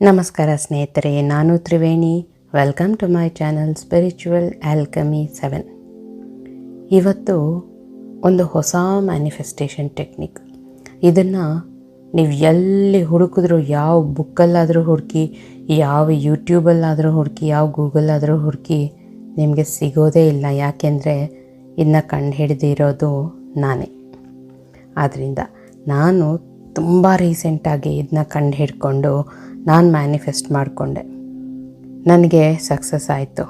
ನಮಸ್ಕಾರ ಸ್ನೇಹಿತರೆ, ನಾನು Triveni. Welcome to my channel spiritual alchemy 7. ಇವತ್ತು ಒಂದು ಹೊಸ ಮ್ಯಾನಿಫೆಸ್ಟೇಷನ್ ಟೆಕ್ನಿಕ್. ಇದನ್ನು ನೀವು ಎಲ್ಲಿ ಹುಡುಕಿದ್ರೂ, ಯಾವ ಬುಕ್ಕಲ್ಲಾದರೂ ಹುಡುಕಿ, ಯಾವ ಯೂಟ್ಯೂಬಲ್ಲಾದರೂ ಹುಡುಕಿ, ಯಾವ ಗೂಗಲ್ಲಾದರೂ ಹುಡುಕಿ ನಿಮಗೆ ಸಿಗೋದೇ ಇಲ್ಲ. ಯಾಕೆಂದರೆ ಇದನ್ನ ಕಂಡುಹಿಡಿದಿರೋದು ನಾನೇ. ಆದ್ದರಿಂದ ನಾನು ತುಂಬ ರೀಸೆಂಟಾಗಿ ಇದನ್ನ ಕಂಡುಹಿಡ್ಕೊಂಡು ನಾನು ಮ್ಯಾನಿಫೆಸ್ಟ್ ಮಾಡಿಕೊಂಡೆ. ನನಗೆ ಸಕ್ಸಸ್ ಆಯಿತು.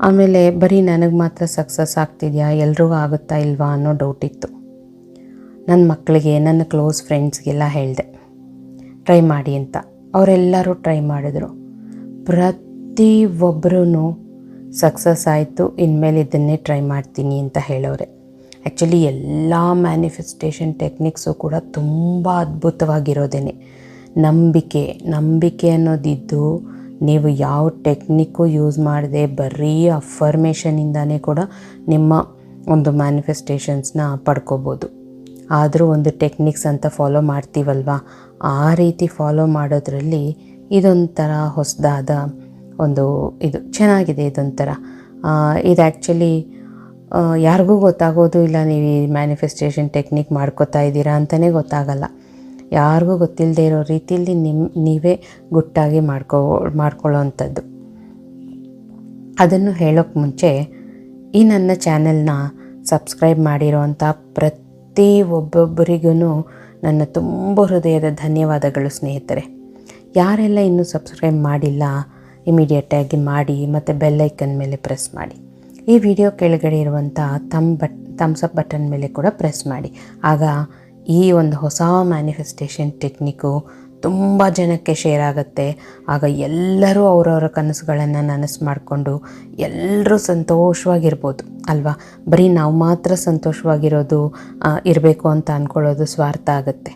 ಆಮೇಲೆ ಬರೀ ನನಗೆ ಮಾತ್ರ ಸಕ್ಸಸ್ ಆಗ್ತಿದೆಯಾ, ಎಲ್ರಿಗೂ ಆಗುತ್ತಾ ಇಲ್ವಾ ಅನ್ನೋ ಡೌಟ್ ಇತ್ತು. ನನ್ನ ಮಕ್ಕಳಿಗೆ, ನನ್ನ ಕ್ಲೋಸ್ ಫ್ರೆಂಡ್ಸ್ಗೆಲ್ಲ ಹೇಳಿದೆ ಟ್ರೈ ಮಾಡಿ ಅಂತ. ಅವರೆಲ್ಲರೂ ಟ್ರೈ ಮಾಡಿದ್ರು. ಪ್ರತಿಯೊಬ್ಬರೂ ಸಕ್ಸಸ್ ಆಯಿತು, ಇನ್ಮೇಲೆ ಇದನ್ನೇ ಟ್ರೈ ಮಾಡ್ತೀನಿ ಅಂತ ಹೇಳೋರೆ. ಆ್ಯಕ್ಚುಲಿ ಎಲ್ಲ ಮ್ಯಾನಿಫೆಸ್ಟೇಷನ್ ಟೆಕ್ನಿಕ್ಸು ಕೂಡ ತುಂಬ ಅದ್ಭುತವಾಗಿರೋದೇನೆ. ನಂಬಿಕೆ ಅನ್ನೋದಿದ್ದು ನೀವು ಯಾವ ಟೆಕ್ನಿಕ್ಕು ಯೂಸ್ ಮಾಡದೆ ಬರೀ ಅಫರ್ಮೇಷನಿಂದಾನೇ ಕೂಡ ನಿಮ್ಮ ಒಂದು ಮ್ಯಾನಿಫೆಸ್ಟೇಷನ್ಸ್ನ ಪಡ್ಕೋಬೋದು. ಆದರೂ ಒಂದು ಟೆಕ್ನಿಕ್ಸ್ ಅಂತ ಫಾಲೋ ಮಾಡ್ತೀವಲ್ವ, ಆ ರೀತಿ ಫಾಲೋ ಮಾಡೋದ್ರಲ್ಲಿ ಇದೊಂಥರ ಹೊಸದಾದ ಒಂದು ಇದು ಚೆನ್ನಾಗಿದೆ. ಇದೊಂಥರ ಇದು ಆ್ಯಕ್ಚುಲಿ ಯಾರಿಗೂ ಗೊತ್ತಾಗೋದು ಇಲ್ಲ. ನೀವು ಈ ಮ್ಯಾನಿಫೆಸ್ಟೇಷನ್ ಟೆಕ್ನಿಕ್ ಮಾಡ್ಕೋತಾ ಇದ್ದೀರಾ ಅಂತಲೇ ಗೊತ್ತಾಗಲ್ಲ. ಯಾರಿಗೂ ಗೊತ್ತಿಲ್ಲದೆ ಇರೋ ರೀತಿಯಲ್ಲಿ ನೀವೇ ಗುಟ್ಟಾಗಿ ಮಾಡ್ಕೊಳ್ಳೋ ಅಂಥದ್ದು. ಅದನ್ನು ಹೇಳೋಕ್ಕೆ ಮುಂಚೆ ಈ ನನ್ನ ಚಾನೆಲ್ನ ಸಬ್ಸ್ಕ್ರೈಬ್ ಮಾಡಿರೋವಂಥ ಪ್ರತಿ ಒಬ್ಬೊಬ್ಬರಿಗೂ ನನ್ನ ತುಂಬ ಹೃದಯದ ಧನ್ಯವಾದಗಳು ಸ್ನೇಹಿತರೆ. ಯಾರೆಲ್ಲ ಇನ್ನೂ ಸಬ್ಸ್ಕ್ರೈಬ್ ಮಾಡಿಲ್ಲ, ಇಮಿಡಿಯೇಟಾಗಿ ಮಾಡಿ ಮತ್ತು ಬೆಲ್ಲೈಕನ್ ಮೇಲೆ ಪ್ರೆಸ್ ಮಾಡಿ. ಈ ವಿಡಿಯೋ ಕೆಳಗಡೆ ಇರುವಂಥ ಥಮ್ಸ್ ಅಪ್ ಬಟನ್ ಮೇಲೆ ಕೂಡ ಪ್ರೆಸ್ ಮಾಡಿ. ಆಗ ಈ ಒಂದು ಹೊಸ ಮ್ಯಾನಿಫೆಸ್ಟೇಷನ್ ಟೆಕ್ನಿಕ್ಕು ತುಂಬ ಜನಕ್ಕೆ ಶೇರ್ ಆಗುತ್ತೆ. ಆಗ ಎಲ್ಲರೂ ಅವರವರ ಕನಸುಗಳನ್ನು ನನಸು ಮಾಡಿಕೊಂಡು ಎಲ್ಲರೂ ಸಂತೋಷವಾಗಿರ್ಬೋದು ಅಲ್ವಾ. ಬರೀ ನಾವು ಮಾತ್ರ ಸಂತೋಷವಾಗಿರೋದು ಇರಬೇಕು ಅಂತ ಅಂದ್ಕೊಳ್ಳೋದು ಸ್ವಾರ್ಥ ಆಗುತ್ತೆ.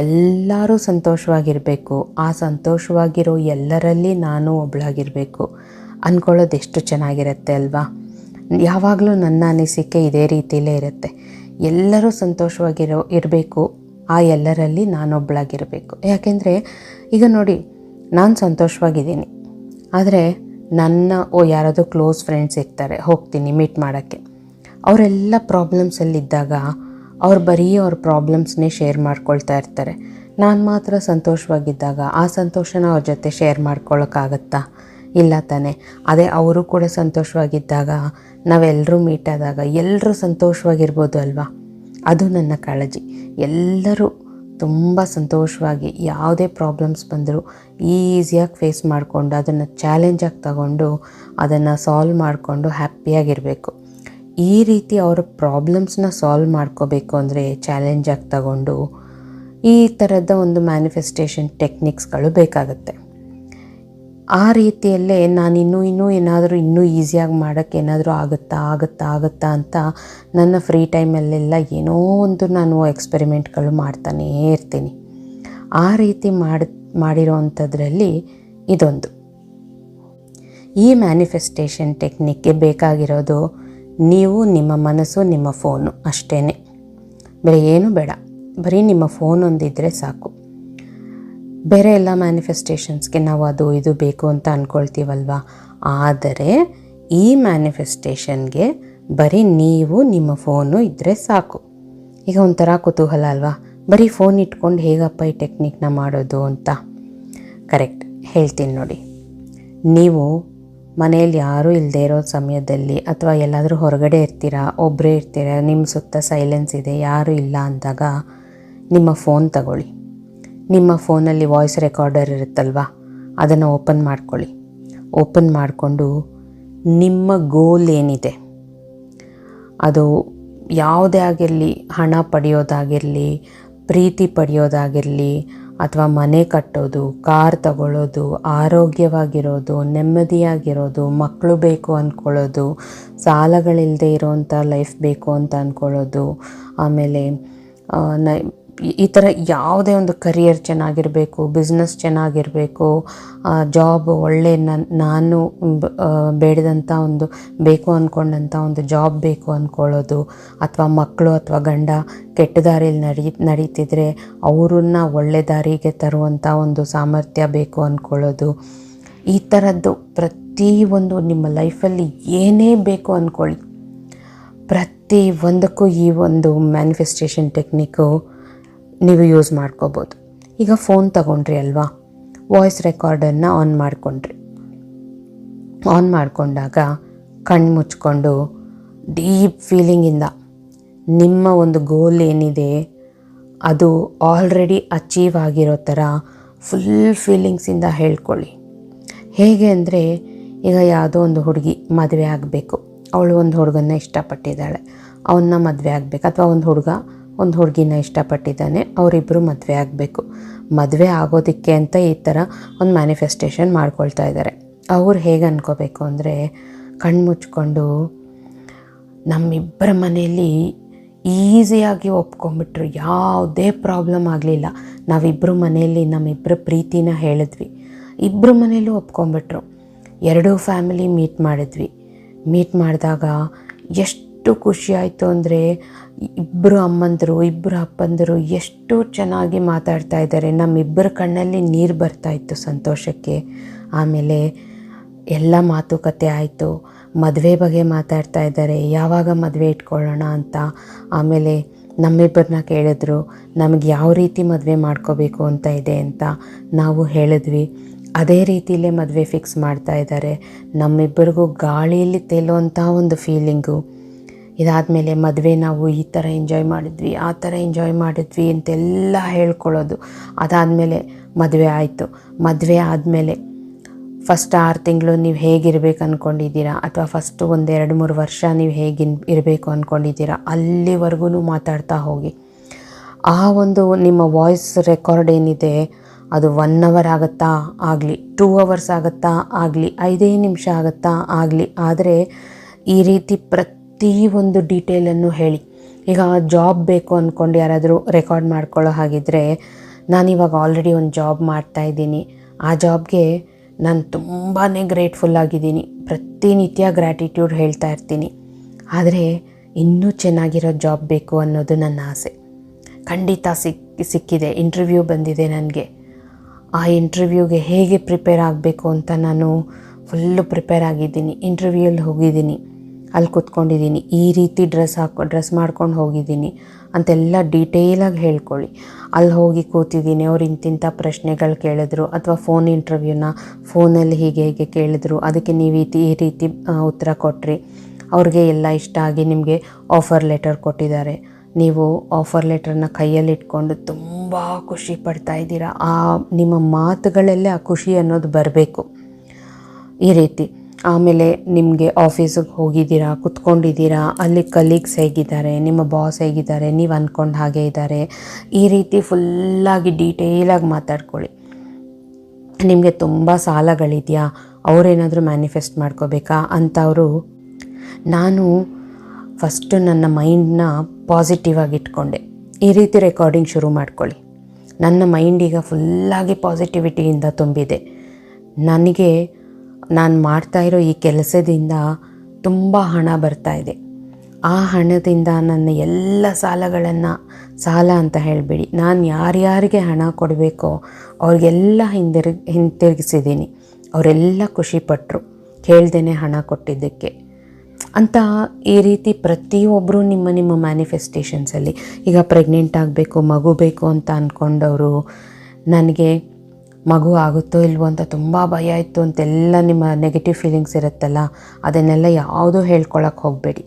ಎಲ್ಲರೂ ಸಂತೋಷವಾಗಿರಬೇಕು, ಆ ಸಂತೋಷವಾಗಿರೋ ಎಲ್ಲರಲ್ಲಿ ನಾನು ಒಬ್ಬಳಾಗಿರಬೇಕು ಅಂದ್ಕೊಳ್ಳೋದು ಎಷ್ಟು ಚೆನ್ನಾಗಿರುತ್ತೆ ಅಲ್ವಾ. ಯಾವಾಗಲೂ ನನ್ನ ಅನಿಸಿಕೆ ಇದೇ ರೀತಿಯಲ್ಲೇ ಇರುತ್ತೆ. ಎಲ್ಲರೂ ಇರಬೇಕು, ಆ ಎಲ್ಲರಲ್ಲಿ ನಾನೊಬ್ಬಳಾಗಿರಬೇಕು. ಯಾಕೆಂದರೆ ಈಗ ನೋಡಿ, ನಾನು ಸಂತೋಷವಾಗಿದ್ದೀನಿ, ಆದರೆ ಯಾರಾದರೂ ಕ್ಲೋಸ್ ಫ್ರೆಂಡ್ಸ್ ಇರ್ತಾರೆ, ಹೋಗ್ತೀನಿ ಮೀಟ್ ಮಾಡೋಕ್ಕೆ. ಅವರೆಲ್ಲ ಪ್ರಾಬ್ಲಮ್ಸಲ್ಲಿದ್ದಾಗ ಅವ್ರು ಬರೀ ಅವ್ರ ಪ್ರಾಬ್ಲಮ್ಸ್ನೇ ಶೇರ್ ಮಾಡ್ಕೊಳ್ತಾ ಇರ್ತಾರೆ. ನಾನು ಮಾತ್ರ ಸಂತೋಷವಾಗಿದ್ದಾಗ ಆ ಸಂತೋಷನ ಅವ್ರ ಜೊತೆ ಶೇರ್ ಮಾಡ್ಕೊಳ್ಳೋಕ್ಕಾಗತ್ತಾ? ಇಲ್ಲ ತಾನೆ. ಅದೇ ಅವರು ಕೂಡ ಸಂತೋಷವಾಗಿದ್ದಾಗ, ನಾವೆಲ್ಲರೂ ಮೀಟ್ ಆದಾಗ ಎಲ್ಲರೂ ಸಂತೋಷವಾಗಿರ್ಬೋದು ಅಲ್ವಾ. ಅದು ನನ್ನ ಕಾಳಜಿ. ಎಲ್ಲರೂ ತುಂಬ ಸಂತೋಷವಾಗಿ ಯಾವುದೇ ಪ್ರಾಬ್ಲಮ್ಸ್ ಬಂದರೂ ಈಸಿಯಾಗಿ ಫೇಸ್ ಮಾಡಿಕೊಂಡು ಅದನ್ನು ಚಾಲೆಂಜಾಗಿ ತಗೊಂಡು ಅದನ್ನು ಸಾಲ್ವ್ ಮಾಡಿಕೊಂಡು ಹ್ಯಾಪಿಯಾಗಿರಬೇಕು. ಈ ರೀತಿ ಅವರ ಪ್ರಾಬ್ಲಮ್ಸ್ನ ಸಾಲ್ವ್ ಮಾಡ್ಕೋಬೇಕು ಅಂದರೆ ಚಾಲೆಂಜಾಗಿ ತಗೊಂಡು ಈ ಥರದ ಒಂದು ಮ್ಯಾನಿಫೆಸ್ಟೇಷನ್ ಟೆಕ್ನಿಕ್ಸ್ಗಳು ಬೇಕಾಗುತ್ತೆ. ಆ ರೀತಿಯಲ್ಲೇ ನಾನು ಇನ್ನೂ ಏನಾದರೂ ಇನ್ನೂ ಈಸಿಯಾಗಿ ಮಾಡೋಕ್ಕೆ ಏನಾದರೂ ಆಗುತ್ತಾ ಅಂತ ನನ್ನ ಫ್ರೀ ಟೈಮಲ್ಲೆಲ್ಲ ಏನೋ ಒಂದು ನಾನು ಎಕ್ಸ್ಪೆರಿಮೆಂಟ್ಗಳು ಮಾಡ್ತಾನೇ ಇರ್ತೀನಿ. ಆ ರೀತಿ ಮಾಡಿರೋ ಅಂಥದ್ರಲ್ಲಿ ಇದೊಂದು. ಈ ಮ್ಯಾನಿಫೆಸ್ಟೇಷನ್ ಟೆಕ್ನಿಕ್ಗೆ ಬೇಕಾಗಿರೋದು ನೀವು, ನಿಮ್ಮ ಮನಸ್ಸು, ನಿಮ್ಮ ಫೋನು ಅಷ್ಟೇ. ಬೇರೆ ಏನೂ ಬೇಡ, ಬರೀ ನಿಮ್ಮ ಫೋನ್ ಒಂದಿದ್ದರೆ ಸಾಕು. ಬೇರೆ ಎಲ್ಲ ಮ್ಯಾನಿಫೆಸ್ಟೇಷನ್ಸ್ಗೆ ನಾವು ಅದು ಇದು ಬೇಕು ಅಂತ ಅಂದ್ಕೊಳ್ತೀವಲ್ವ. ಆದರೆ ಈ ಮ್ಯಾನಿಫೆಸ್ಟೇಷನ್ಗೆ ಬರೀ ನೀವು, ನಿಮ್ಮ ಫೋನು ಇದ್ದರೆ ಸಾಕು. ಈಗ ಒಂಥರ ಕುತೂಹಲ ಅಲ್ವಾ, ಬರೀ ಫೋನ್ ಇಟ್ಕೊಂಡು ಹೇಗಪ್ಪ ಈ ಟೆಕ್ನಿಕ್ನ ಮಾಡೋದು ಅಂತ. ಕರೆಕ್ಟ್, ಹೇಳ್ತೀನಿ ನೋಡಿ. ನೀವು ಮನೆಯಲ್ಲಿ ಯಾರೂ ಇಲ್ಲದೆ ಇರೋ ಸಮಯದಲ್ಲಿ, ಅಥವಾ ಎಲ್ಲಾದರೂ ಹೊರಗಡೆ ಇರ್ತೀರಾ, ಒಬ್ಬರೇ ಇರ್ತೀರಾ, ನಿಮ್ಮ ಸುತ್ತ ಸೈಲೆನ್ಸ್ ಇದೆ, ಯಾರೂ ಇಲ್ಲ ಅಂದಾಗ ನಿಮ್ಮ ಫೋನ್ ತಗೊಳ್ಳಿ. ನಿಮ್ಮ ಫೋನಲ್ಲಿ ವಾಯ್ಸ್ ರೆಕಾರ್ಡರ್ ಇರುತ್ತಲ್ವ, ಅದನ್ನು ಓಪನ್ ಮಾಡ್ಕೊಳ್ಳಿ. ಓಪನ್ ಮಾಡಿಕೊಂಡು ನಿಮ್ಮ ಗೋಲ್ ಏನಿದೆ, ಅದು ಯಾವುದೇ ಆಗಿರಲಿ, ಹಣ ಪಡೆಯೋದಾಗಿರಲಿ, ಪ್ರೀತಿ ಪಡೆಯೋದಾಗಿರಲಿ, ಅಥವಾ ಮನೆ ಕಟ್ಟೋದು, ಕಾರ್ ತಗೊಳ್ಳೋದು, ಆರೋಗ್ಯವಾಗಿರೋದು, ನೆಮ್ಮದಿಯಾಗಿರೋದು, ಮಕ್ಕಳು ಬೇಕು ಅಂದ್ಕೊಳ್ಳೋದು, ಸಾಲಗಳಿಲ್ಲದೆ ಇರೋವಂಥ ಲೈಫ್ ಬೇಕು ಅಂತ ಅಂದ್ಕೊಳ್ಳೋದು, ಆಮೇಲೆ ಈ ಥರ ಯಾವುದೇ ಒಂದು ಕರಿಯರ್ ಚೆನ್ನಾಗಿರಬೇಕು, ಬಿಸ್ನೆಸ್ ಚೆನ್ನಾಗಿರಬೇಕು, ಜಾಬ್ ಒಳ್ಳೆ ನಾನು ಬೇಡಿದಂಥ ಒಂದು ಬೇಕು ಅಂದ್ಕೊಂಡಂಥ ಒಂದು ಜಾಬ್ ಬೇಕು ಅಂದ್ಕೊಳ್ಳೋದು, ಅಥವಾ ಮಕ್ಕಳು ಅಥವಾ ಗಂಡ ಕೆಟ್ಟ ದಾರಿಯಲ್ಲಿ ನಡೀತಿದ್ರೆ ಅವರನ್ನು ಒಳ್ಳೆ ದಾರಿಗೆ ತರುವಂಥ ಒಂದು ಸಾಮರ್ಥ್ಯ ಬೇಕು ಅಂದ್ಕೊಳ್ಳೋದು, ಈ ಥರದ್ದು ಪ್ರತಿಯೊಂದು ನಿಮ್ಮ ಲೈಫಲ್ಲಿ ಏನೇ ಬೇಕು ಅಂದ್ಕೊಳ್ಳಿ, ಪ್ರತಿ ಒಂದಕ್ಕೂ ಈ ಒಂದು ಮ್ಯಾನಿಫೆಸ್ಟೇಷನ್ ಟೆಕ್ನಿಕ್ಕು ನೀವು ಯೂಸ್ ಮಾಡ್ಕೋಬೋದು. ಈಗ ಫೋನ್ ತಗೊಂಡ್ರಿ ಅಲ್ವಾ, ವಾಯ್ಸ್ ರೆಕಾರ್ಡನ್ನು ಆನ್ ಮಾಡಿಕೊಂಡಾಗ ಕಣ್ಣು ಮುಚ್ಕೊಂಡು ಡೀಪ್ ಫೀಲಿಂಗಿಂದ ನಿಮ್ಮ ಒಂದು ಗೋಲ್ ಏನಿದೆ ಅದು ಆಲ್ರೆಡಿ ಅಚೀವ್ ಆಗಿರೋ ಥರ ಫುಲ್ ಫೀಲಿಂಗ್ಸಿಂದ ಹೇಳ್ಕೊಳ್ಳಿ. ಹೇಗೆ ಅಂದರೆ, ಈಗ ಯಾವುದೋ ಒಂದು ಹುಡುಗಿ ಮದುವೆ ಆಗಬೇಕು, ಅವಳು ಒಂದು ಹುಡುಗನ್ನ ಇಷ್ಟಪಟ್ಟಿದ್ದಾಳೆ, ಅವನ್ನ ಮದುವೆ ಆಗಬೇಕು, ಅಥವಾ ಒಂದು ಹುಡುಗ ಒಂದು ಹುಡುಗಿನ ಇಷ್ಟಪಟ್ಟಿದ್ದಾನೆ, ಅವರಿಬ್ಬರು ಮದುವೆ ಆಗಬೇಕು. ಮದುವೆ ಆಗೋದಕ್ಕೆ ಅಂತ ಈ ಥರ ಒಂದು ಮ್ಯಾನಿಫೆಸ್ಟೇಷನ್ ಮಾಡ್ಕೊಳ್ತಾ ಇದ್ದಾರೆ. ಅವ್ರು ಹೇಗೆ ಅನ್ಕೋಬೇಕು ಅಂದರೆ, ಕಣ್ಣು ಮುಚ್ಕೊಂಡು ನಮ್ಮಿಬ್ಬರ ಮನೆಯಲ್ಲಿ ಈಸಿಯಾಗಿ ಒಪ್ಕೊಂಡ್ಬಿಟ್ರು, ಯಾವುದೇ ಪ್ರಾಬ್ಲಮ್ ಆಗಲಿಲ್ಲ, ನಾವಿಬ್ಬರು ಮನೆಯಲ್ಲಿ ನಮ್ಮಿಬ್ಬರ ಪ್ರೀತಿನ ಹೇಳಿದ್ವಿ, ಇಬ್ಬರು ಮನೆಯಲ್ಲೂ ಒಪ್ಕೊಂಡ್ಬಿಟ್ರು, ಎರಡೂ ಫ್ಯಾಮಿಲಿ ಮೀಟ್ ಮಾಡಿದಾಗ ಎಷ್ಟು ಖುಷಿ ಆಯಿತು ಅಂದರೆ, ಇಬ್ಬರು ಅಮ್ಮಂದರು ಇಬ್ಬರು ಅಪ್ಪಂದರು ಎಷ್ಟು ಚೆನ್ನಾಗಿ ಮಾತಾಡ್ತಾ ಇದ್ದಾರೆ, ನಮ್ಮಿಬ್ಬರ ಕಣ್ಣಲ್ಲಿ ನೀರು ಬರ್ತಾಯಿತ್ತು ಸಂತೋಷಕ್ಕೆ. ಆಮೇಲೆ ಎಲ್ಲ ಮಾತುಕತೆ ಆಯಿತು, ಮದುವೆ ಬಗ್ಗೆ ಮಾತಾಡ್ತಾ ಇದ್ದಾರೆ, ಯಾವಾಗ ಮದುವೆ ಇಟ್ಕೊಳ್ಳೋಣ ಅಂತ. ಆಮೇಲೆ ನಮ್ಮಿಬ್ಬರನ್ನ ಕೇಳಿದ್ರು, ನಮಗೆ ಯಾವ ರೀತಿ ಮದುವೆ ಮಾಡ್ಕೋಬೇಕು ಅಂತ ಇದೆ ಅಂತ ನಾವು ಹೇಳಿದ್ವಿ, ಅದೇ ರೀತಿಯಲ್ಲೇ ಮದುವೆ ಫಿಕ್ಸ್ ಮಾಡ್ತಾ ಇದ್ದಾರೆ. ನಮ್ಮಿಬ್ಬರಿಗೂ ಗಾಳಿಯಲ್ಲಿ ತೇಲುವಂಥ ಒಂದು ಫೀಲಿಂಗು. ಇದಾದಮೇಲೆ ಮದುವೆ ನಾವು ಈ ಥರ ಎಂಜಾಯ್ ಮಾಡಿದ್ವಿ, ಆ ಥರ ಎಂಜಾಯ್ ಮಾಡಿದ್ವಿ ಅಂತೆಲ್ಲ ಹೇಳ್ಕೊಳ್ಳೋದು. ಅದಾದಮೇಲೆ ಮದುವೆ ಆಯಿತು. ಮದುವೆ ಆದಮೇಲೆ ಫಸ್ಟ್ 6 ತಿಂಗಳು ನೀವು ಹೇಗಿರ್ಬೇಕು ಅಂದ್ಕೊಂಡಿದ್ದೀರಾ, ಅಥವಾ ಫಸ್ಟು ಒಂದು 2-3 ವರ್ಷ ನೀವು ಇರಬೇಕು ಅಂದ್ಕೊಂಡಿದ್ದೀರಾ, ಅಲ್ಲಿವರೆಗೂ ಮಾತಾಡ್ತಾ ಹೋಗಿ. ಆ ಒಂದು ನಿಮ್ಮ ವಾಯ್ಸ್ ರೆಕಾರ್ಡ್ ಏನಿದೆ ಅದು 1 ಅವರ್ ಆಗುತ್ತಾ ಆಗಲಿ, 2 ಅವರ್ಸ್ ಆಗುತ್ತಾ ಆಗಲಿ, 5 ನಿಮಿಷ ಆಗುತ್ತಾ ಆಗಲಿ, ಆದರೆ ಈ ರೀತಿ ಪ್ರತಿಯೊಂದು ಡೀಟೇಲನ್ನು ಹೇಳಿ. ಈಗ ಜಾಬ್ ಬೇಕು ಅಂದ್ಕೊಂಡು ಯಾರಾದರೂ ರೆಕಾರ್ಡ್ ಮಾಡ್ಕೊಳ್ಳೋ ಹಾಗಿದ್ದರೆ, ನಾನಿವಾಗ ಆಲ್ರೆಡಿ ಒಂದು ಜಾಬ್ ಮಾಡ್ತಾಯಿದ್ದೀನಿ, ಆ ಜಾಬ್ಗೆ ನಾನು ತುಂಬಾ ಗ್ರೇಟ್ಫುಲ್ ಆಗಿದ್ದೀನಿ, ಪ್ರತಿನಿತ್ಯ ಗ್ರ್ಯಾಟಿಟ್ಯೂಡ್ ಹೇಳ್ತಾ ಇರ್ತೀನಿ, ಆದರೆ ಇನ್ನೂ ಚೆನ್ನಾಗಿರೋ ಜಾಬ್ ಬೇಕು ಅನ್ನೋದು ನನ್ನ ಆಸೆ. ಖಂಡಿತ ಸಿಕ್ಕಿದೆ, ಇಂಟರ್ವ್ಯೂ ಬಂದಿದೆ ನನಗೆ, ಆ ಇಂಟರ್ವ್ಯೂಗೆ ಹೇಗೆ ಪ್ರಿಪೇರ್ ಆಗಬೇಕು ಅಂತ ನಾನು ಫುಲ್ಲು ಪ್ರಿಪೇರ್ ಆಗಿದ್ದೀನಿ, ಇಂಟರ್ವ್ಯೂಲ್ಲಿ ಹೋಗಿದ್ದೀನಿ, ಅಲ್ಲಿ ಕೂತ್ಕೊಂಡಿದ್ದೀನಿ, ಈ ರೀತಿ ಡ್ರೆಸ್ ಮಾಡ್ಕೊಂಡು ಹೋಗಿದ್ದೀನಿ ಅಂತೆಲ್ಲ ಡೀಟೇಲಾಗಿ ಹೇಳ್ಕೊಳ್ಳಿ. ಅಲ್ಲಿ ಹೋಗಿ ಕೂತಿದ್ದೀನಿ, ಅವ್ರು ಇಂತಿಂಥ ಪ್ರಶ್ನೆಗಳು ಕೇಳಿದ್ರು, ಅಥವಾ ಫೋನ್ ಇಂಟರ್ವ್ಯೂನ ಫೋನಲ್ಲಿ ಹೀಗೆ ಕೇಳಿದ್ರು, ಅದಕ್ಕೆ ನೀವು ಈ ರೀತಿ ಉತ್ತರ ಕೊಟ್ರಿ, ಅವ್ರಿಗೆ ಎಲ್ಲ ಇಷ್ಟ ಆಗಿ ನಿಮಗೆ ಆಫರ್ ಲೆಟರ್ ಕೊಟ್ಟಿದ್ದಾರೆ, ನೀವು ಆಫರ್ ಲೆಟ್ರನ್ನ ಕೈಯಲ್ಲಿ ಇಟ್ಕೊಂಡು ತುಂಬ ಖುಷಿ ಪಡ್ತಾ ಇದ್ದೀರಾ, ಆ ನಿಮ್ಮ ಮಾತುಗಳಲ್ಲೇ ಆ ಖುಷಿ ಅನ್ನೋದು ಬರಬೇಕು ಈ ರೀತಿ. ಆಮೇಲೆ ನಿಮಗೆ ಆಫೀಸಿಗೆ ಹೋಗಿದ್ದೀರಾ, ಕುತ್ಕೊಂಡಿದ್ದೀರಾ, ಅಲ್ಲಿ ಕಲೀಗ್ಸ್ ಹೇಗಿದ್ದಾರೆ, ನಿಮ್ಮ ಬಾಸ್ ಹೇಗಿದ್ದಾರೆ, ನೀವು ಅಂದ್ಕೊಂಡು ಹಾಗೆ ಇದ್ದಾರೆ, ಈ ರೀತಿ ಫುಲ್ಲಾಗಿ ಡೀಟೇಲಾಗಿ ಮಾತಾಡ್ಕೊಳ್ಳಿ. ನಿಮಗೆ ತುಂಬ ಸಾಲಗಳಿದೆಯಾ, ಅವರೇನಾದರೂ ಮ್ಯಾನಿಫೆಸ್ಟ್ ಮಾಡ್ಕೋಬೇಕಾ ಅಂಥವರು, ನಾನು ಫಸ್ಟು ನನ್ನ ಮೈಂಡನ್ನ ಪಾಸಿಟಿವ್ ಆಗಿ ಇಟ್ಕೊಂಡೆ, ಈ ರೀತಿ ರೆಕಾರ್ಡಿಂಗ್ ಶುರು ಮಾಡ್ಕೊಳ್ಳಿ. ನನ್ನ ಮೈಂಡ್ ಈಗ ಫುಲ್ಲಾಗಿ ಪಾಸಿಟಿವಿಟಿಯಿಂದ ತುಂಬಿದೆ, ನನಗೆ ನಾನು ಮಾಡ್ತಾಯಿರೋ ಈ ಕೆಲಸದಿಂದ ತುಂಬ ಹಣ ಬರ್ತಾಯಿದೆ, ಆ ಹಣದಿಂದ ನನ್ನ ಎಲ್ಲ ಸಾಲ ಅಂತ ಹೇಳಬೇಡಿ, ನಾನು ಯಾರ್ಯಾರಿಗೆ ಹಣ ಕೊಡಬೇಕೋ ಅವ್ರಿಗೆಲ್ಲ ಹಿಂತಿರುಗಿಸಿದ್ದೀನಿ, ಅವರೆಲ್ಲ ಖುಷಿಪಟ್ಟರು ಕೇಳ್ದೇನೆ ಹಣ ಕೊಟ್ಟಿದ್ದಕ್ಕೆ ಅಂತ. ಈ ರೀತಿ ಪ್ರತಿಯೊಬ್ಬರು ನಿಮ್ಮ ಮ್ಯಾನಿಫೆಸ್ಟೇಷನ್ಸಲ್ಲಿ, ಈಗ ಪ್ರೆಗ್ನೆಂಟ್ ಆಗಬೇಕು, ಮಗು ಬೇಕು ಅಂತ ಅಂದ್ಕೊಂಡವರು, ನನಗೆ ಮಗು ಆಗುತ್ತೋ ಇಲ್ವೋ ಅಂತ ತುಂಬ ಭಯ ಇತ್ತು ಅಂತೆಲ್ಲ ನಿಮ್ಮ ನೆಗೆಟಿವ್ ಫೀಲಿಂಗ್ಸ್ ಇರುತ್ತಲ್ಲ, ಅದನ್ನೆಲ್ಲ ಯಾವುದೂ ಹೇಳ್ಕೊಳಕ್ಕೆ ಹೋಗಬೇಡಿ.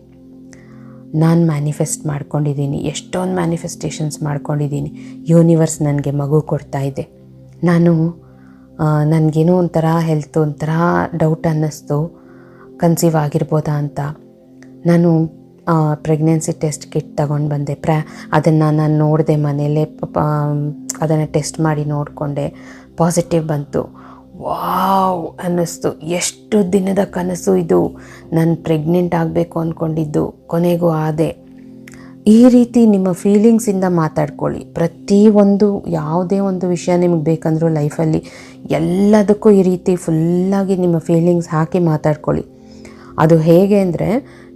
ನಾನು ಮ್ಯಾನಿಫೆಸ್ಟ್ ಮಾಡ್ಕೊಂಡಿದ್ದೀನಿ, ಎಷ್ಟೊಂದು ಮ್ಯಾನಿಫೆಸ್ಟೇಷನ್ಸ್ ಮಾಡ್ಕೊಂಡಿದ್ದೀನಿ, ಯೂನಿವರ್ಸ್ ನನಗೆ ಮಗು ಕೊಡ್ತಾ ಇದೆ. ನನಗೇನೋ ಒಂಥರ ಹೆಲ್ತ್ ಒಂಥರ ಡೌಟ್ ಅನ್ನಿಸ್ತು, ಕನ್ಸೀವ್ ಆಗಿರ್ಬೋದಾ ಅಂತ. ನಾನು ಪ್ರೆಗ್ನೆನ್ಸಿ ಟೆಸ್ಟ್ ಕಿಟ್ ತಗೊಂಡು ಬಂದೆ, ಅದನ್ನು ನಾನು ನೋಡಿದೆ ಮನೆಯಲ್ಲೇ, ಅದನ್ನು ಟೆಸ್ಟ್ ಮಾಡಿ ನೋಡಿಕೊಂಡೆ, ಪಾಸಿಟಿವ್ ಬಂತು. ವಾವ್ ಅನ್ನಿಸ್ತು, ಎಷ್ಟು ದಿನದ ಕನಸು ಇದು, ನಾನು ಪ್ರೆಗ್ನೆಂಟ್ ಆಗಬೇಕು ಅಂದ್ಕೊಂಡಿದ್ದು ಕೊನೆಗೂ ಆದೆ. ಈ ರೀತಿ ನಿಮ್ಮ ಫೀಲಿಂಗ್ಸಿಂದ ಮಾತಾಡ್ಕೊಳ್ಳಿ. ಪ್ರತಿಯೊಂದು ಯಾವುದೇ ಒಂದು ವಿಷಯ ನಿಮಗೆ ಬೇಕಂದ್ರೂ ಲೈಫಲ್ಲಿ ಎಲ್ಲದಕ್ಕೂ ಈ ರೀತಿ ಫುಲ್ಲಾಗಿ ನಿಮ್ಮ ಫೀಲಿಂಗ್ಸ್ ಹಾಕಿ ಮಾತಾಡ್ಕೊಳ್ಳಿ. ಅದು ಹೇಗೆ ಅಂದರೆ,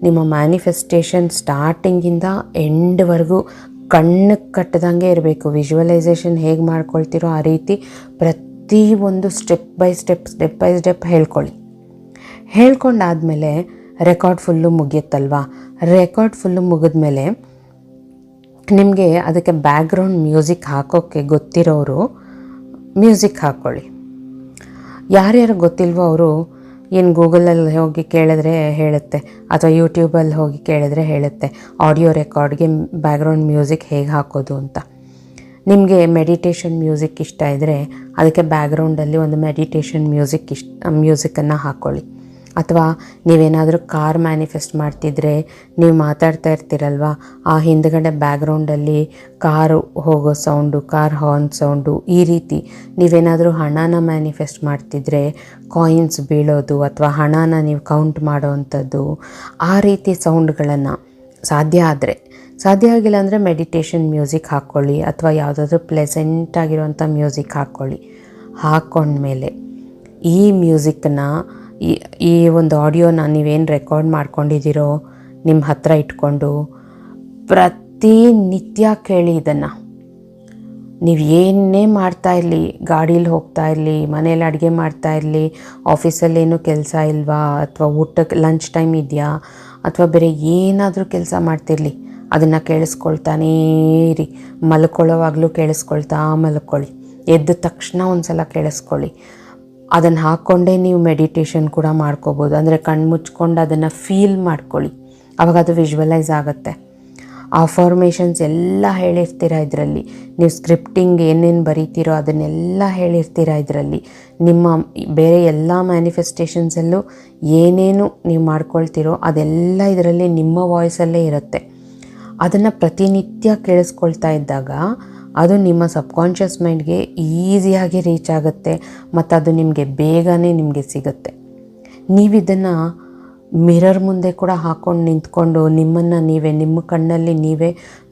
ನಿಮ್ಮ ಮ್ಯಾನಿಫೆಸ್ಟೇಷನ್ ಸ್ಟಾರ್ಟಿಂಗಿಂದ ಎಂಡ್ವರೆಗೂ ಕಣ್ಣು ಕಟ್ಟದಂಗೆ ಇರಬೇಕು. ವಿಜುವಲೈಸೇಷನ್ ಹೇಗೆ ಮಾಡ್ಕೊಳ್ತೀರೋ ಆ ರೀತಿ ಪ್ರತಿಯೊಂದು ಸ್ಟೆಪ್ ಬೈ ಸ್ಟೆಪ್ ಹೇಳ್ಕೊಂಡಾದಮೇಲೆ ರೆಕಾರ್ಡ್ ಫುಲ್ಲು ಮುಗಿಯುತ್ತಲ್ವ. ರೆಕಾರ್ಡ್ ಫುಲ್ಲು ಮುಗಿದ್ಮೇಲೆ ನಿಮಗೆ ಅದಕ್ಕೆ ಬ್ಯಾಕ್ಗ್ರೌಂಡ್ ಮ್ಯೂಸಿಕ್ ಹಾಕೋಕ್ಕೆ ಗೊತ್ತಿರೋರು ಮ್ಯೂಸಿಕ್ ಹಾಕ್ಕೊಳ್ಳಿ. ಯಾರ್ಯಾರು ಗೊತ್ತಿಲ್ವೋ ಅವರು ಏನು ಗೂಗಲಲ್ಲಿ ಹೋಗಿ ಕೇಳಿದ್ರೆ ಹೇಳುತ್ತೆ, ಅಥವಾ ಯೂಟ್ಯೂಬಲ್ಲಿ ಹೋಗಿ ಕೇಳಿದ್ರೆ ಹೇಳುತ್ತೆ ಆಡಿಯೋ ರೆಕಾರ್ಡ್ಗೆ ಬ್ಯಾಕ್ಗ್ರೌಂಡ್ ಮ್ಯೂಸಿಕ್ ಹೇಗೆ ಹಾಕೋದು ಅಂತ. ನಿಮಗೆ ಮೆಡಿಟೇಷನ್ ಮ್ಯೂಸಿಕ್ ಇಷ್ಟ ಇದ್ದರೆ ಅದಕ್ಕೆ ಬ್ಯಾಕ್ಗ್ರೌಂಡಲ್ಲಿ ಒಂದು ಮೆಡಿಟೇಷನ್ ಮ್ಯೂಸಿಕನ್ನು ಹಾಕ್ಕೊಳ್ಳಿ. ಅಥವಾ ನೀವೇನಾದರೂ ಕಾರ್ ಮ್ಯಾನಿಫೆಸ್ಟ್ ಮಾಡ್ತಿದ್ರೆ ನೀವು ಮಾತಾಡ್ತಾ ಇರ್ತೀರಲ್ವ, ಆ ಹಿಂದ್ಗಡೆ ಬ್ಯಾಕ್ಗ್ರೌಂಡಲ್ಲಿ ಕಾರು ಹೋಗೋ ಸೌಂಡು, ಕಾರ್ ಹಾರ್ನ್ ಸೌಂಡು, ಈ ರೀತಿ ನೀವೇನಾದರೂ ಹಣನ ಮ್ಯಾನಿಫೆಸ್ಟ್ ಮಾಡ್ತಿದ್ರೆ ಕಾಯಿನ್ಸ್ ಬೀಳೋದು ಅಥವಾ ಹಣನ ನೀವು ಕೌಂಟ್ ಮಾಡೋ ಅಂಥದ್ದು, ಆ ರೀತಿ ಸೌಂಡ್ಗಳನ್ನು ಸಾಧ್ಯ ಆಗಿಲ್ಲ ಅಂದರೆ ಮೆಡಿಟೇಷನ್ ಮ್ಯೂಸಿಕ್ ಹಾಕ್ಕೊಳ್ಳಿ, ಅಥವಾ ಯಾವುದಾದ್ರೂ ಪ್ಲೆಸೆಂಟ್ ಆಗಿರೋಂಥ ಮ್ಯೂಸಿಕ್ ಹಾಕ್ಕೊಂಡ್ಮೇಲೆ ಈ ಮ್ಯೂಸಿಕ್ಕನ್ನ ಈ ಒಂದು ಆಡಿಯೋನ ನೀವೇನು ರೆಕಾರ್ಡ್ ಮಾಡ್ಕೊಂಡಿದ್ದೀರೋ ನಿಮ್ಮ ಹತ್ರ ಇಟ್ಕೊಂಡು ಪ್ರತಿನಿತ್ಯ ಕೇಳಿ. ಇದನ್ನು ನೀವು ಏನೇ ಮಾಡ್ತಾ ಇರಲಿ, ಗಾಡೀಲಿ ಹೋಗ್ತಾ ಇರಲಿ, ಮನೇಲಿ ಅಡುಗೆ ಮಾಡ್ತಾ ಇರಲಿ, ಆಫೀಸಲ್ಲೇನು ಕೆಲಸ ಇಲ್ವಾ, ಅಥವಾ ಊಟಕ್ಕೆ ಲಂಚ್ ಟೈಮ್ ಇದೆಯಾ, ಅಥವಾ ಬೇರೆ ಏನಾದರೂ ಕೆಲಸ ಮಾಡ್ತಿರಲಿ, ಅದನ್ನು ಕೇಳಿಸ್ಕೊಳ್ತಾನೇ ಇರಿ. ಮಲ್ಕೊಳ್ಳೋವಾಗಲೂ ಕೇಳಿಸ್ಕೊಳ್ತಾ ಮಲ್ಕೊಳ್ಳಿ, ಎದ್ದ ತಕ್ಷಣ ಒಂದು ಸಲ ಕೇಳಿಸ್ಕೊಳ್ಳಿ. ಅದನ್ನು ಹಾಕ್ಕೊಂಡೇ ನೀವು ಮೆಡಿಟೇಷನ್ ಕೂಡ ಮಾಡ್ಕೋಬೋದು. ಅಂದರೆ ಕಣ್ಣು ಮುಚ್ಕೊಂಡು ಅದನ್ನು ಫೀಲ್ ಮಾಡ್ಕೊಳ್ಳಿ, ಆವಾಗ ಅದು ವಿಜುವಲೈಸ್ ಆಗುತ್ತೆ. ಅಫರ್ಮೇಷನ್ಸ್ ಎಲ್ಲ ಹೇಳಿರ್ತೀರ ಇದರಲ್ಲಿ, ನೀವು ಸ್ಕ್ರಿಪ್ಟಿಂಗ್ ಏನೇನು ಬರೀತೀರೋ ಅದನ್ನೆಲ್ಲ ಹೇಳಿರ್ತೀರ ಇದರಲ್ಲಿ. ನಿಮ್ಮ ಬೇರೆ ಎಲ್ಲ ಮ್ಯಾನಿಫೆಸ್ಟೇಷನ್ಸಲ್ಲೂ ಏನೇನು ನೀವು ಮಾಡ್ಕೊಳ್ತೀರೋ ಅದೆಲ್ಲ ಇದರಲ್ಲಿ ನಿಮ್ಮ ವಾಯ್ಸಲ್ಲೇ ಇರುತ್ತೆ. ಅದನ್ನು ಪ್ರತಿನಿತ್ಯ ಕೇಳಿಸ್ಕೊಳ್ತಾ ಇದ್ದಾಗ ಅದು ನಿಮ್ಮ ಸಬ್ಕಾನ್ಷಿಯಸ್ ಮೈಂಡ್ಗೆ ಈಸಿಯಾಗಿ ರೀಚ್ ಆಗುತ್ತೆ, ಮತ್ತು ಅದು ನಿಮಗೆ ಬೇಗನೆ ನಿಮಗೆ ಸಿಗುತ್ತೆ. ನೀವಿದನ್ನು ಮಿರರ್ ಮುಂದೆ ಕೂಡ ಹಾಕ್ಕೊಂಡು ನಿಂತ್ಕೊಂಡು ನಿಮ್ಮ ಕಣ್ಣಲ್ಲಿ ನೀವೇ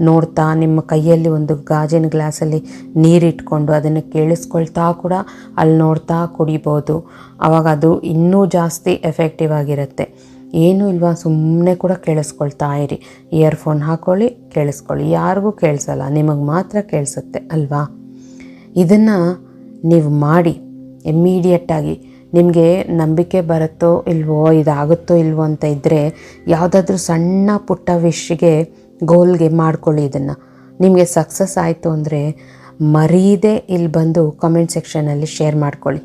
ನೋಡ್ತಾ, ನಿಮ್ಮ ಕೈಯಲ್ಲಿ ಒಂದು ಗಾಜಿನ ಗ್ಲಾಸಲ್ಲಿ ನೀರಿಟ್ಕೊಂಡು ಅದನ್ನು ಕೇಳಿಸ್ಕೊಳ್ತಾ ಕೂಡ ಅಲ್ಲಿ ನೋಡ್ತಾ ಕುಡಿಬೋದು. ಆವಾಗ ಅದು ಇನ್ನೂ ಜಾಸ್ತಿ ಎಫೆಕ್ಟಿವ್ ಆಗಿರುತ್ತೆ. ಏನೂ ಇಲ್ವಾ, ಸುಮ್ಮನೆ ಕೂಡ ಕೇಳಿಸ್ಕೊಳ್ತಾ ಇರಿ. ಇಯರ್ಫೋನ್ ಹಾಕ್ಕೊಳ್ಳಿ, ಕೇಳಿಸ್ಕೊಳ್ಳಿ. ಯಾರಿಗೂ ಕೇಳಿಸಲ್ಲ, ನಿಮಗೆ ಮಾತ್ರ ಕೇಳಿಸುತ್ತೆ ಅಲ್ವಾ. ಇದನ್ನು ನೀವು ಮಾಡಿ ಇಮ್ಮಿಡಿಯೇಟಾಗಿ. ನಿಮಗೆ ನಂಬಿಕೆ ಬರುತ್ತೋ ಇಲ್ವೋ, ಇದಾಗುತ್ತೋ ಇಲ್ವೋ ಅಂತ ಇದ್ದರೆ ಯಾವುದಾದ್ರೂ ಸಣ್ಣ ಪುಟ್ಟ ವಿಷ್ಗೆ ಗೋಲ್ಗೆ ಮಾಡ್ಕೊಳ್ಳಿ. ಇದನ್ನು ನಿಮಗೆ ಸಕ್ಸಸ್ ಆಯಿತು ಅಂದರೆ ಮರೀದೆ ಇಲ್ಲಿ ಬಂದು ಕಮೆಂಟ್ ಸೆಕ್ಷನಲ್ಲಿ ಶೇರ್ ಮಾಡ್ಕೊಳ್ಳಿ.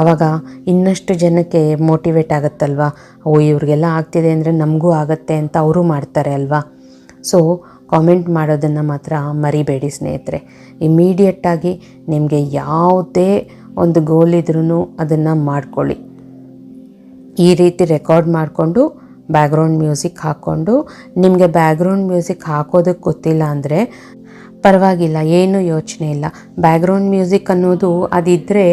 ಆವಾಗ ಇನ್ನಷ್ಟು ಜನಕ್ಕೆ ಮೋಟಿವೇಟ್ ಆಗುತ್ತಲ್ವ, ಇವ್ರಿಗೆಲ್ಲ ಆಗ್ತಿದೆ ಅಂದರೆ ನಮಗೂ ಆಗುತ್ತೆ ಅಂತ ಅವರು ಮಾಡ್ತಾರೆ ಅಲ್ವಾ. ಸೊ ಕಾಮೆಂಟ್ ಮಾಡೋದನ್ನು ಮಾತ್ರ ಮರಿಬೇಡಿ ಸ್ನೇಹಿತರೆ. ಇಮ್ಮಿಡಿಯೇಟಾಗಿ ನಿಮಗೆ ಯಾವುದೇ ಒಂದು ಗೋಲ್ ಇದ್ರೂ ಅದನ್ನು ಮಾಡ್ಕೊಳ್ಳಿ. ಈ ರೀತಿ ರೆಕಾರ್ಡ್ ಮಾಡಿಕೊಂಡು ಬ್ಯಾಕ್ಗ್ರೌಂಡ್ ಮ್ಯೂಸಿಕ್ ಹಾಕ್ಕೊಂಡು, ನಿಮಗೆ ಬ್ಯಾಕ್ಗ್ರೌಂಡ್ ಮ್ಯೂಸಿಕ್ ಹಾಕೋದಕ್ಕೆ ಗೊತ್ತಿಲ್ಲ ಅಂದರೆ ಪರವಾಗಿಲ್ಲ, ಏನೂ ಯೋಚನೆ ಇಲ್ಲ. ಬ್ಯಾಕ್ಗ್ರೌಂಡ್ ಮ್ಯೂಸಿಕ್ ಅನ್ನೋದು ಅದಿದ್ದರೆ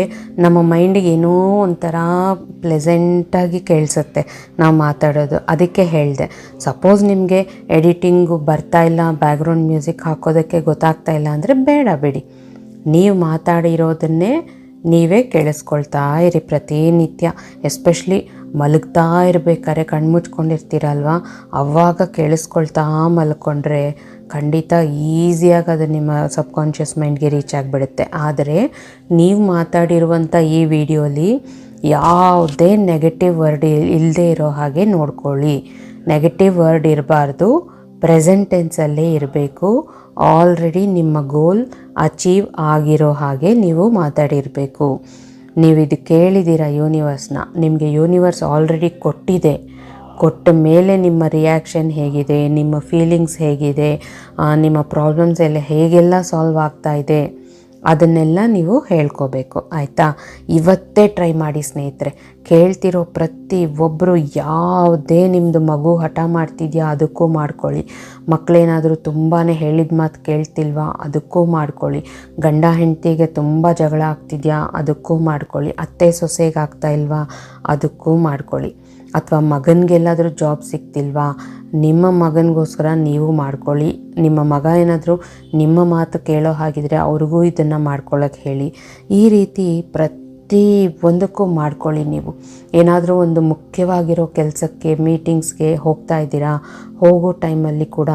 ನಮ್ಮ ಮೈಂಡಿಗೆ ಏನೋ ಒಂಥರ ಪ್ಲೆಸೆಂಟಾಗಿ ಕೇಳಿಸುತ್ತೆ ನಾವು ಮಾತಾಡೋದು. ಅದಕ್ಕೆ ಹೇಳಿದೆ, ಸಪೋಸ್ ನಿಮಗೆ ಎಡಿಟಿಂಗು ಬರ್ತಾ ಇಲ್ಲ, ಬ್ಯಾಕ್ಗ್ರೌಂಡ್ ಮ್ಯೂಸಿಕ್ ಹಾಕೋದಕ್ಕೆ ಗೊತ್ತಾಗ್ತಾ ಇಲ್ಲ ಅಂದರೆ ಬೇಡ ಬಿಡಿ. ನೀವು ಮಾತಾಡಿರೋದನ್ನೇ ನೀವೇ ಕೇಳಿಸ್ಕೊಳ್ತಾ ಇರಿ ಪ್ರತಿನಿತ್ಯ. ಎಸ್ಪೆಷಲಿ ಮಲಗ್ತಾ ಇರಬೇಕಾದ್ರೆ ಕಣ್ಮುಚ್ಕೊಂಡಿರ್ತೀರಲ್ವ, ಆವಾಗ ಕೇಳಿಸ್ಕೊಳ್ತಾ ಮಲ್ಕೊಂಡ್ರೆ ಖಂಡಿತ ಈಸಿಯಾಗಿ ಅದು ನಿಮ್ಮ ಸಬ್ಕಾನ್ಷಿಯಸ್ ಮೈಂಡ್ಗೆ ರೀಚ್ ಆಗಿಬಿಡುತ್ತೆ. ಆದರೆ ನೀವು ಮಾತಾಡಿರುವಂಥ ಈ ವಿಡಿಯೋಲಿ ಯಾವುದೇ ನೆಗೆಟಿವ್ ವರ್ಡ್ ಇಲ್ಲದೆ ಇರೋ ಹಾಗೆ ನೋಡ್ಕೊಳ್ಳಿ. ನೆಗೆಟಿವ್ ವರ್ಡ್ ಇರಬಾರ್ದು, ಪ್ರೆಸೆಂಟ್ ಟೆನ್ಸಲ್ಲೇ ಇರಬೇಕು. ಆಲ್ರೆಡಿ ನಿಮ್ಮ ಗೋಲ್ ಅಚೀವ್ ಆಗಿರೋ ಹಾಗೆ ನೀವು ಮಾತಾಡಿರಬೇಕು. ನೀವು ಇದು ಕೇಳಿದ್ದೀರ ಯೂನಿವರ್ಸ್ನ, ನಿಮಗೆ ಯೂನಿವರ್ಸ್ ಆಲ್ರೆಡಿ ಕೊಟ್ಟ ಮೇಲೆ ನಿಮ್ಮ ರಿಯಾಕ್ಷನ್ ಹೇಗಿದೆ, ನಿಮ್ಮ ಫೀಲಿಂಗ್ಸ್ ಹೇಗಿದೆ, ನಿಮ್ಮ ಪ್ರಾಬ್ಲಮ್ಸ್ ಎಲ್ಲ ಹೇಗೆಲ್ಲ ಸಾಲ್ವ್ ಆಗ್ತಾ ಇದೆ ಅದನ್ನೆಲ್ಲ ನೀವು ಹೇಳ್ಕೋಬೇಕು. ಆಯಿತಾ? ಇವತ್ತೇ ಟ್ರೈ ಮಾಡಿ ಸ್ನೇಹಿತರೆ. ಕೇಳ್ತಿರೋ ಪ್ರತಿಯೊಬ್ಬರು ಯಾವುದೇ ನಿಮ್ಮದು ಮಗು ಹಠ ಮಾಡ್ತಿದೆಯಾ ಅದಕ್ಕೂ ಮಾಡ್ಕೊಳ್ಳಿ. ಮಕ್ಕಳೇನಾದರೂ ತುಂಬಾ ಹೇಳಿದ ಮಾತು ಕೇಳ್ತಿಲ್ವಾ ಅದಕ್ಕೂ ಮಾಡ್ಕೊಳ್ಳಿ. ಗಂಡ ಹೆಂಡತಿಗೆ ತುಂಬ ಜಗಳ ಆಗ್ತಿದೆಯಾ ಅದಕ್ಕೂ ಮಾಡ್ಕೊಳ್ಳಿ. ಅತ್ತೆ ಸೊಸೆಗೆ ಆಗ್ತಾ ಇಲ್ವಾ ಅದಕ್ಕೂ ಮಾಡ್ಕೊಳ್ಳಿ. ಅಥವಾ ಮಗನಿಗೆಲ್ಲಾದರೂ ಜಾಬ್ ಸಿಗ್ತಿಲ್ವಾ, ನಿಮ್ಮ ಮಗನಿಗೋಸ್ಕರ ನೀವು ಮಾಡ್ಕೊಳ್ಳಿ. ನಿಮ್ಮ ಮಗ ಏನಾದರೂ ನಿಮ್ಮ ಮಾತು ಕೇಳೋ ಹಾಗಿದ್ರೆ ಅವ್ರಿಗೂ ಇದನ್ನು ಮಾಡ್ಕೊಳ್ಳೋಕ್ಕೆ ಹೇಳಿ. ಈ ರೀತಿ ಪ್ರತಿ ಒಂದಕ್ಕೂ ಮಾಡ್ಕೊಳ್ಳಿ. ನೀವು ಏನಾದರೂ ಒಂದು ಮುಖ್ಯವಾಗಿರೋ ಕೆಲಸಕ್ಕೆ, ಮೀಟಿಂಗ್ಸ್ಗೆ ಹೋಗ್ತಾ ಇದ್ದೀರಾ, ಹೋಗೋ ಟೈಮಲ್ಲಿ ಕೂಡ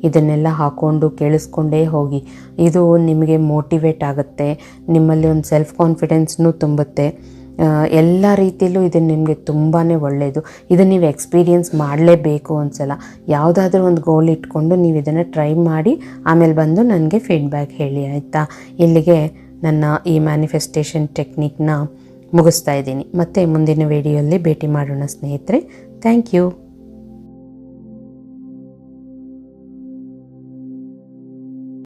ಇದನ್ನೆಲ್ಲ ಹಾಕ್ಕೊಂಡು ಕೇಳಿಸ್ಕೊಂಡೇ ಹೋಗಿ. ಇದು ನಿಮಗೆ ಮೋಟಿವೇಟ್ ಆಗುತ್ತೆ, ನಿಮ್ಮಲ್ಲಿ ಒಂದು ಸೆಲ್ಫ್ ಕಾನ್ಫಿಡೆನ್ಸ್ನೂ ತುಂಬುತ್ತೆ. ಎಲ್ಲ ರೀತಿಯಲ್ಲೂ ಇದು ನಿಮಗೆ ತುಂಬಾ ಒಳ್ಳೆಯದು. ಇದನ್ನು ನೀವು ಎಕ್ಸ್ಪೀರಿಯೆನ್ಸ್ ಮಾಡಲೇಬೇಕು. ಒಂದು ಸಲ ಯಾವುದಾದ್ರೂ ಒಂದು ಗೋಲ್ ಇಟ್ಕೊಂಡು ನೀವು ಇದನ್ನು ಟ್ರೈ ಮಾಡಿ ಆಮೇಲೆ ಬಂದು ನನಗೆ ಫೀಡ್ಬ್ಯಾಕ್ ಹೇಳಿ, ಆಯಿತಾ? ಇಲ್ಲಿಗೆ ನನ್ನ ಈ ಮ್ಯಾನಿಫೆಸ್ಟೇಷನ್ ಟೆಕ್ನಿಕ್ನ ಮುಗಿಸ್ತಾ ಇದ್ದೀನಿ. ಮತ್ತೆ ಮುಂದಿನ ವಿಡಿಯೋಲ್ಲಿ ಭೇಟಿ ಮಾಡೋಣ ಸ್ನೇಹಿತರೆ. Thank you.